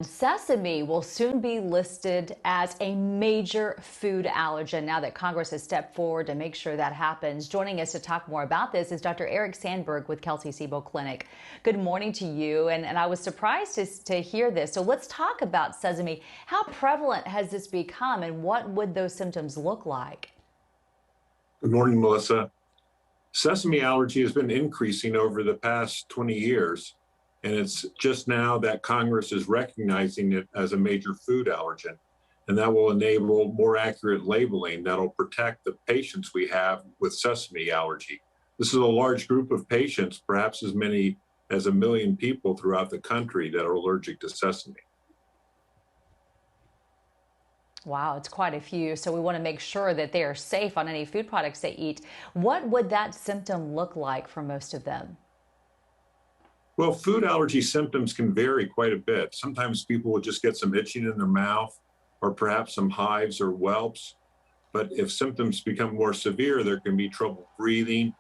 Sesame will soon be listed as a major food allergen now that Congress has stepped forward to make sure that happens. Joining us to talk more about this is Dr. Sandberg with Kelsey-Seybold Clinic. Good morning to you. And I was surprised to hear this. So let's talk about Sesame. How prevalent has this become and what would those symptoms look like? Good morning, Melissa. Sesame allergy has been increasing over the past 20 years, and it's just now that Congress is recognizing it as a major food allergen, and that will enable more accurate labeling that'll protect the patients we have with sesame allergy. This is a large group of patients, perhaps as many as 1 million people throughout the country that are allergic to sesame. Wow, it's quite a few. So we want to make sure that they are safe on any food products they eat. What would that symptom look like for most of them? Well, food allergy symptoms can vary quite a bit. Sometimes people will just get some itching in their mouth or perhaps some hives or whelps. But if symptoms become more severe, there can be trouble breathing,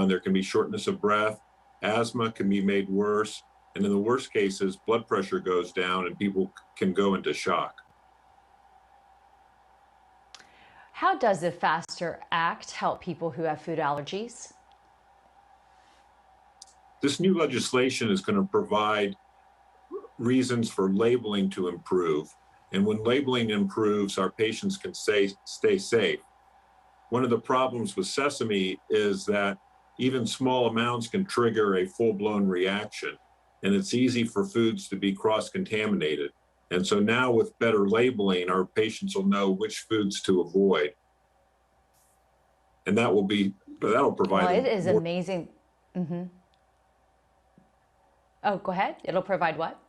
there can be shortness of breath, asthma can be made worse, and in the worst cases, blood pressure goes down and people can go into shock. How does the FASTER Act help people who have food allergies? This new legislation is going to provide reasons for labeling to improve. And when labeling improves, our patients can stay safe. One of the problems with sesame is that even small amounts can trigger a full-blown reaction, and it's easy for foods to be cross-contaminated. And so now with better labeling, our patients will know which foods to avoid. And that'll provide. Well, it is amazing. Oh, go ahead. It'll provide what?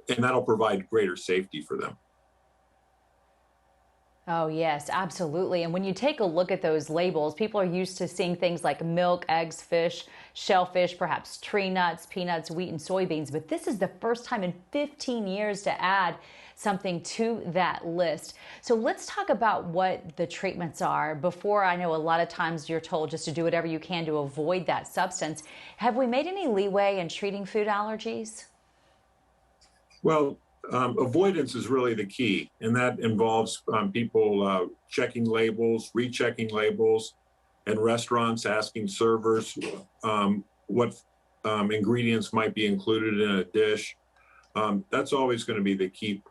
And that'll provide greater safety for them. Oh, yes, absolutely. And when you take a look at those labels, people are used to seeing things like milk, eggs, fish, shellfish, perhaps tree nuts, peanuts, wheat, and soybeans. But this is the first time in 15 years to add something to that list. So let's talk about what the treatments are. Before, I know a lot of times you're told just to do whatever you can to avoid that substance. Have we made any leeway in treating food allergies? Well, avoidance is really the key, and that involves people checking labels, rechecking labels, and restaurants asking servers what ingredients might be included in a dish. That's always going to be the key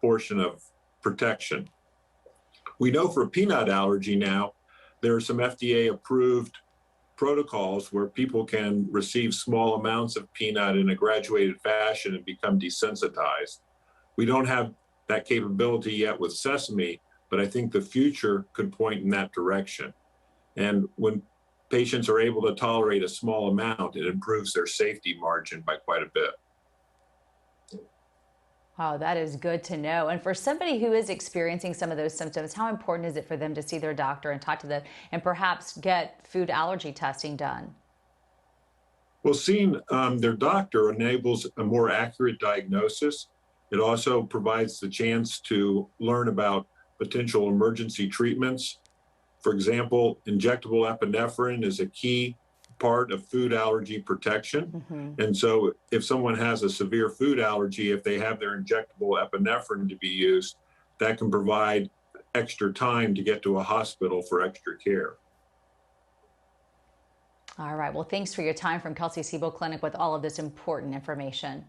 portion of protection. We know for peanut allergy now, there are some FDA-approved protocols where people can receive small amounts of peanut in a graduated fashion and become desensitized. We don't have that capability yet with sesame, but I think the future could point in that direction. And when patients are able to tolerate a small amount, it improves their safety margin by quite a bit. Oh, that is good to know. And for somebody who is experiencing some of those symptoms, how important is it for them to see their doctor and talk to them and perhaps get food allergy testing done? Well, seeing their doctor enables a more accurate diagnosis. It also provides the chance to learn about potential emergency treatments. For example, injectable epinephrine is a key part of food allergy protection. And so if someone has a severe food allergy, if they have their injectable epinephrine to be used, that can provide extra time to get to a hospital for extra care. All right. Well, thanks for your time from Kelsey-Seybold Clinic with all of this important information.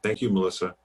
Thank you, Melissa.